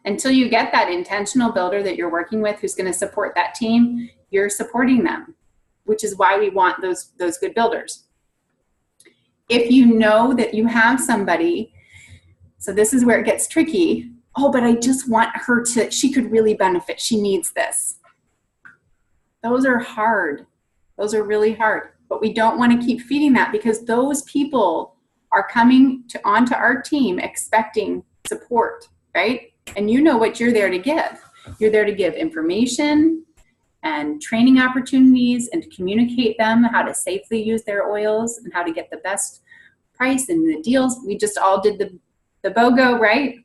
Until you get that intentional builder that you're working with who's going to support that team, you're supporting them, which is why we want those good builders. If you know that you have somebody, so this is where it gets tricky. Oh, but I just want her to, she could really benefit. She needs this. Those are hard. Those are really hard. But we don't want to keep feeding that, because those people are coming onto our team expecting support, right? And you know what you're there to give. You're there to give information and training opportunities and to communicate them how to safely use their oils and how to get the best price and the deals. We just all did the BOGO, right?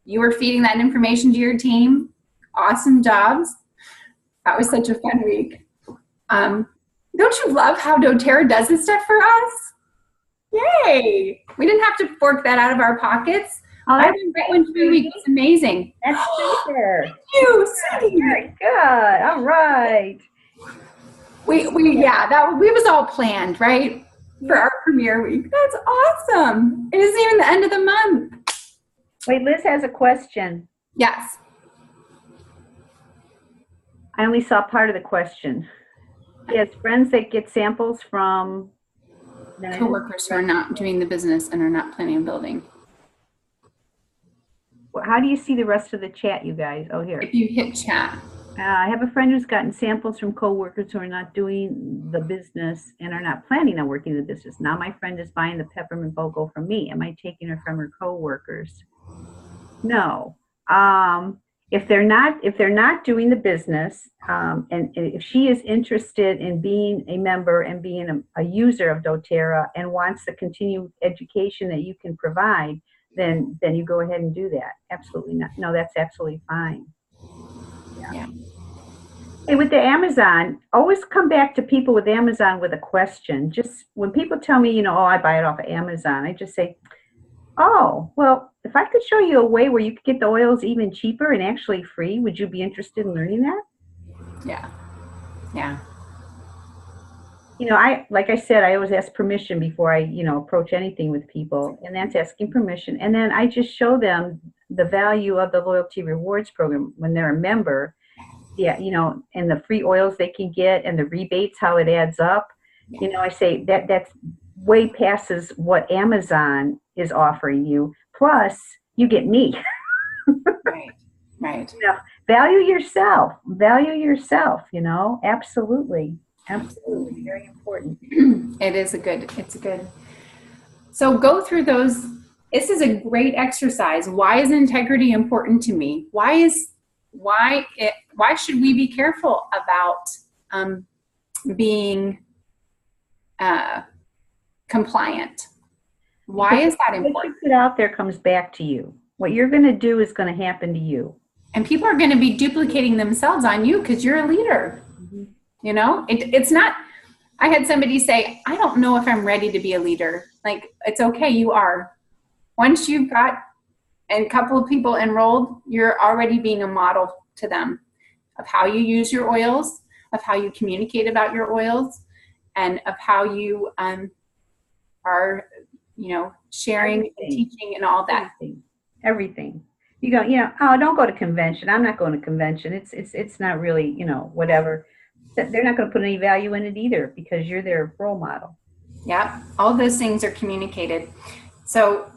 You were feeding that information to your team. Awesome jobs. That was such a fun week. Don't you love how doTERRA does this stuff for us? Yay! We didn't have to fork that out of our pockets. Oh, I did that one for a week. It's amazing. That's super. Thank you, Cindy. Very good. All right. We was all planned, right? For our premiere week. That's awesome. It isn't even the end of the month. Wait, Liz has a question. Yes. I only saw part of the question. She has friends that get samples from Coworkers who are not doing the business and are not planning on building. How do you see the rest of the chat, you guys? Oh, here. If you hit chat. I have a friend who's gotten samples from coworkers who are not doing the business and are not planning on working the business. Now my friend is buying the peppermint BOGO from me. Am I taking her from her coworkers? No. If they're not doing the business, and if she is interested in being a member and being a user of doTERRA and wants the continued education that you can provide, then you go ahead and do that. Absolutely not. No, that's absolutely fine. Yeah. Hey, with the Amazon, always come back to people with Amazon with a question. Just when people tell me, oh, I buy it off of Amazon, I just say, oh, well, if I could show you a way where you could get the oils even cheaper and actually free, would you be interested in learning that? Yeah. Yeah. Like I said, I always ask permission before I, approach anything with people, and that's asking permission. And then I just show them the value of the loyalty rewards program when they're a member. Yeah, and the free oils they can get and the rebates, how it adds up. I say that's way passes what Amazon is offering you. Plus, you get me. Right. Value yourself. Absolutely. Absolutely. Very important. It's a good. So go through those. This is a great exercise. Why is integrity important to me? Why should we be careful about being compliant? Why is that important? What you put out there comes back to you. What you're going to do is going to happen to you. And people are going to be duplicating themselves on you because you're a leader. You know, it's not, I had somebody say, I don't know if I'm ready to be a leader. Like, it's okay, you are. Once you've got a couple of people enrolled, you're already being a model to them of how you use your oils, of how you communicate about your oils, and of how you are, you know, sharing and teaching and all that. Everything. You go, you know, oh, don't go to convention. I'm not going to convention. It's not really, you know, whatever. They're not going to put any value in it either because you're their role model. Yeah, all those things are communicated. So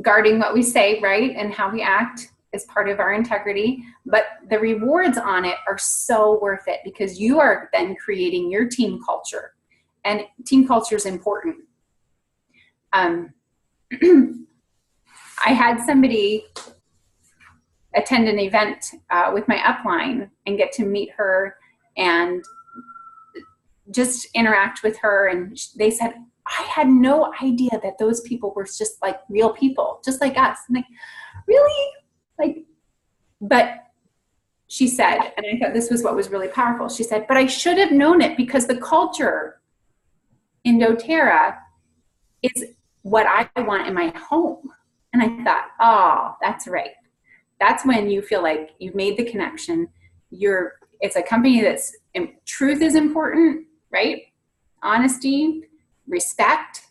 guarding what we say, right, and how we act is part of our integrity, but the rewards on it are so worth it because you are then creating your team culture, and team culture is important. I had somebody attend an event with my upline and get to meet her and just interact with her. And they said, I had no idea that those people were just like real people, just like us. I'm like, really? Like, but she said, and I thought this was what was really powerful. She said, but I should have known it because the culture in doTERRA is what I want in my home. And I thought, oh, that's right. That's when you feel like you've made the connection. It's a company that's, truth is important, right? Honesty, respect,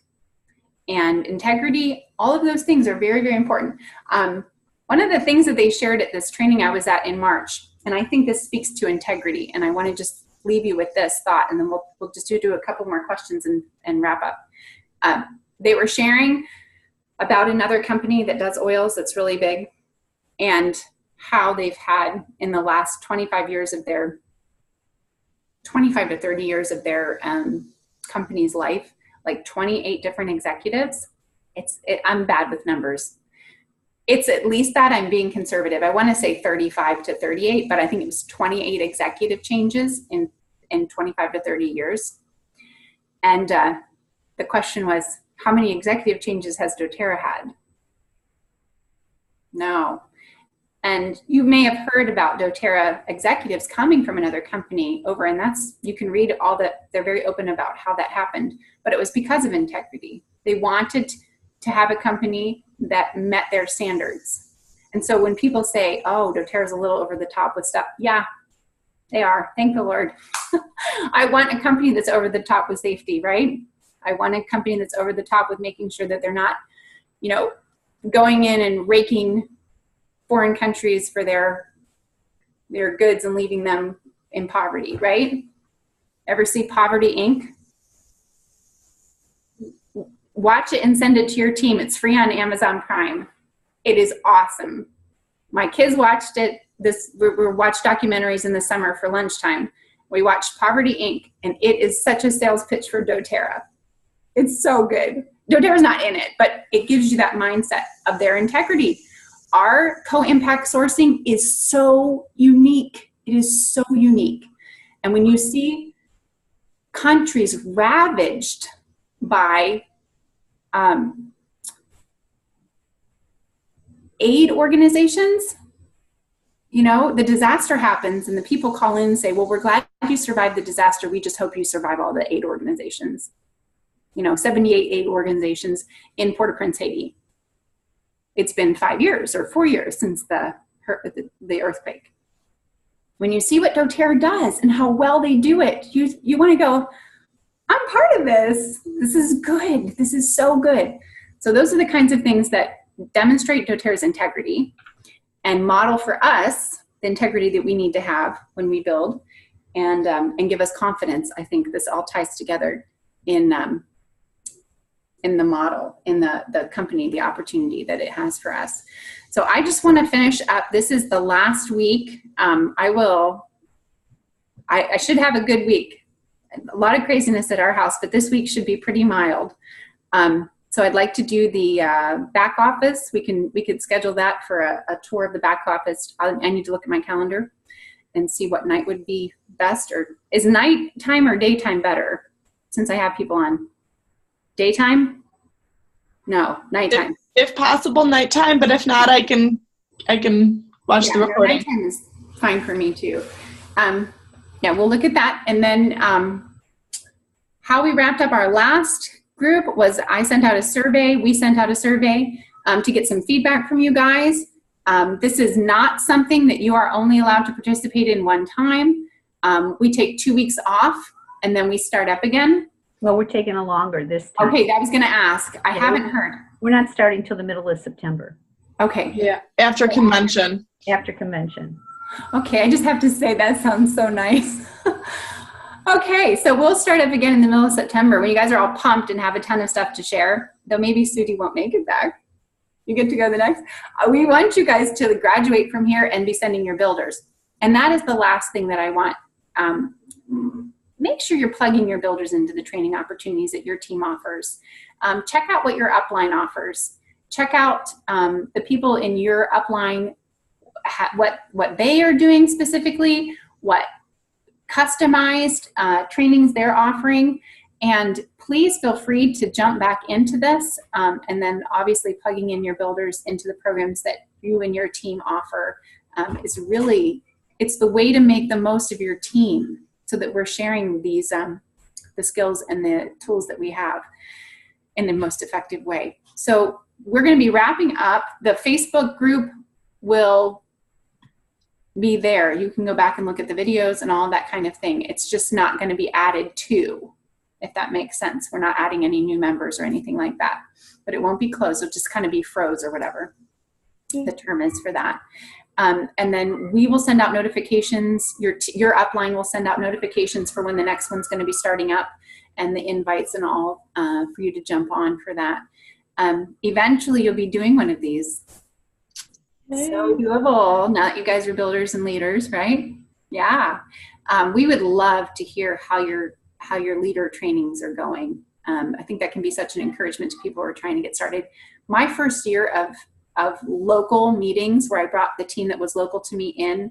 and integrity. All of those things are very, very important. One of the things that they shared at this training I was at in March, and I think this speaks to integrity, and I want to just leave you with this thought, and then we'll just do a couple more questions and wrap up. They were sharing about another company that does oils that's really big, and how they've had in the last 25 to 30 years of their company's life, like 28 different executives. I'm bad with numbers. It's at least that. I'm being conservative. I want to say 35 to 38, but I think it was 28 executive changes in 25 to 30 years. And the question was, how many executive changes has doTERRA had? No. And you may have heard about doTERRA executives coming from another company over, and you can read all that. They're very open about how that happened, but it was because of integrity. They wanted to have a company that met their standards. And so when people say, oh, doTERRA's a little over the top with stuff, yeah, they are. Thank the Lord. I want a company that's over the top with safety, right? I want a company that's over the top with making sure that they're not, you know, going in and raking foreign countries for their goods and leaving them in poverty, right? Ever see Poverty Inc? Watch it and send it to your team. It's free on Amazon Prime. It is awesome. My kids watched it. We watched documentaries in the summer for lunchtime. We watched Poverty Inc, and it is such a sales pitch for doTERRA. It's so good. doTERRA's not in it, but it gives you that mindset of their integrity. Our co-impact sourcing is so unique. It is so unique. And when you see countries ravaged by aid organizations, you know, the disaster happens and the people call in and say, well, we're glad you survived the disaster. We just hope you survive all the aid organizations. You know, 78 aid organizations in Port-au-Prince, Haiti. It's been 5 years or 4 years since the earthquake. When you see what doTERRA does and how well they do it, you want to go, I'm part of this. This is good. This is so good. So those are the kinds of things that demonstrate doTERRA's integrity and model for us the integrity that we need to have when we build, and give us confidence. I think this all ties together in the model, in the company, the opportunity that it has for us. So I just want to finish up. This is the last week. I should have a good week. A lot of craziness at our house, but this week should be pretty mild. So I'd like to do the back office. We could schedule that for a tour of the back office. I need to look at my calendar and see what night would be best. Or is nighttime or daytime better? Since I have people on daytime? No, nighttime. If possible, nighttime, but if not, I can watch the recording. Nighttime is fine for me too. Yeah, we'll look at that. And then how we wrapped up our last group was I sent out a survey. We sent out a survey to get some feedback from you guys. This is not something that you are only allowed to participate in one time. We take 2 weeks off and then we start up again. Well, we're taking a longer this time. Okay, I was going to ask. I haven't heard. We're not starting till the middle of September. Okay. Yeah, after convention. After convention. Okay, I just have to say that sounds so nice. Okay, so we'll start up again in the middle of September when you guys are all pumped and have a ton of stuff to share. Though maybe Sudi won't make it back. You get to go the next. We want you guys to graduate from here and be sending your builders. And that is the last thing that I want. Make sure you're plugging your builders into the training opportunities that your team offers. Check out what your upline offers. Check out the people in your upline, what they are doing specifically, what customized trainings they're offering, and please feel free to jump back into this and then obviously plugging in your builders into the programs that you and your team offer is really, it's the way to make the most of your team so that we're sharing these the skills and the tools that we have in the most effective way. So we're going to be wrapping up. The Facebook group will be there. You can go back and look at the videos and all that kind of thing. It's just not going to be added to, if that makes sense. We're not adding any new members or anything like that, but it won't be closed. It'll just kind of be froze or whatever the term is for that. And then we will send out notifications. Your upline will send out notifications for when the next one's going to be starting up and the invites and all for you to jump on for that. Eventually you'll be doing one of these. So doable now that you guys are builders and leaders, right? Yeah. We would love to hear how your leader trainings are going. I think that can be such an encouragement to people who are trying to get started. My first year of local meetings where I brought the team that was local to me in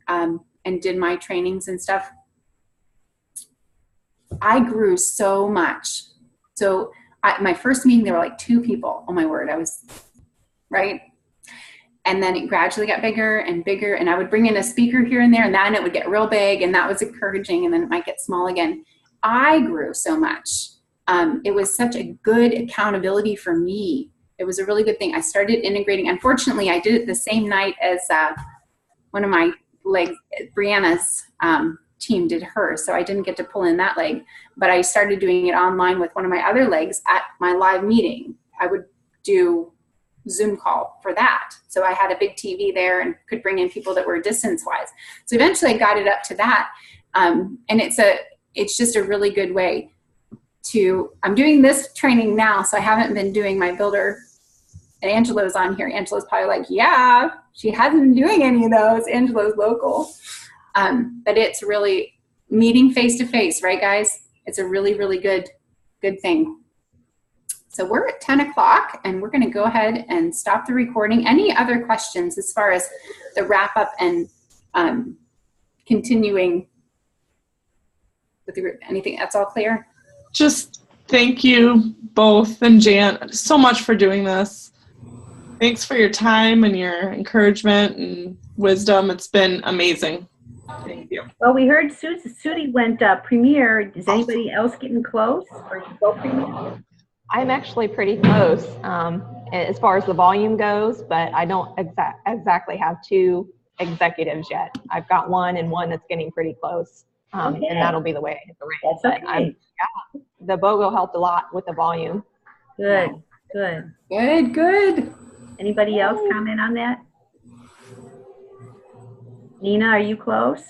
and did my trainings and stuff, I grew so much. So my first meeting, there were like 2 people. Oh my word, I was, right? And then it gradually got bigger and bigger, and I would bring in a speaker here and there, and then it would get real big, and that was encouraging, and then it might get small again. I grew so much. It was such a good accountability for me. It was a really good thing. I started integrating. Unfortunately, I did it the same night as one of my legs, Brianna's team did hers, so I didn't get to pull in that leg. But I started doing it online with one of my other legs at my live meeting. I would do Zoom call for that. So I had a big TV there and could bring in people that were distance-wise. So eventually I got it up to that. And it's just a really good way to, I'm doing this training now, so I haven't been doing my builder. And Angelo's on here. Angelo's probably like, yeah, she hasn't been doing any of those. Angelo's local. But it's really meeting face-to-face, right, guys? It's a really, really good thing. So we're at 10 o'clock, and we're going to go ahead and stop the recording. Any other questions as far as the wrap-up and continuing with anything? That's all clear? Just thank you both and Jan so much for doing this. Thanks for your time and your encouragement and wisdom. It's been amazing. Thank you. Well, we heard Sudi went Premier. Is anybody else getting close? Or go Premier? I'm actually pretty close as far as the volume goes, but I don't exactly have 2 executives yet. I've got one and one that's getting pretty close, and that'll be the way I hit the rank. That's okay. Yeah, the BOGO helped a lot with the volume. Good. Anybody else comment on that? Nina, are you close?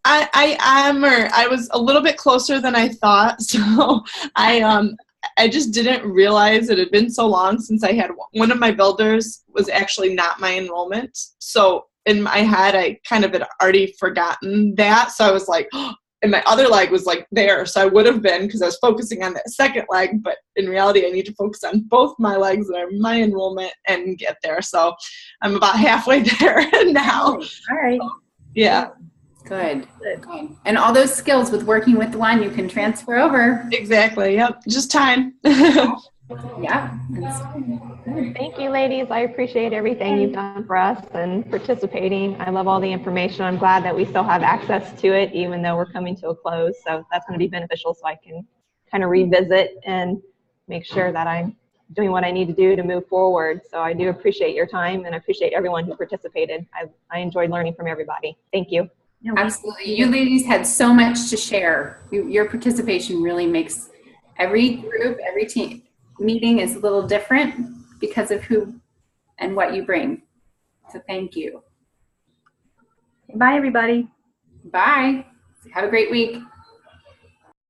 I was a little bit closer than I thought, so I just didn't realize it had been so long since I had one of my builders was actually not my enrollment. So in my head, I kind of had already forgotten that. So I was like, oh, and my other leg was like there. So I would have been, because I was focusing on that second leg, but in reality, I need to focus on both my legs that are my enrollment and get there. So I'm about halfway there now. All right. Yeah. Good. And all those skills with working with one, you can transfer over. Exactly. Yep. Just time. Yeah, that's good. Thank you, ladies. I appreciate everything you've done for us and participating. I love all the information. I'm glad that we still have access to it, even though we're coming to a close. So that's going to be beneficial so I can kind of revisit and make sure that I'm doing what I need to do to move forward. So I do appreciate your time and I appreciate everyone who participated. I enjoyed learning from everybody. Thank you. Absolutely. You ladies had so much to share. Your participation really makes every group, every team meeting is a little different because of who and what you bring. So thank you. Bye, everybody. Bye. Have a great week.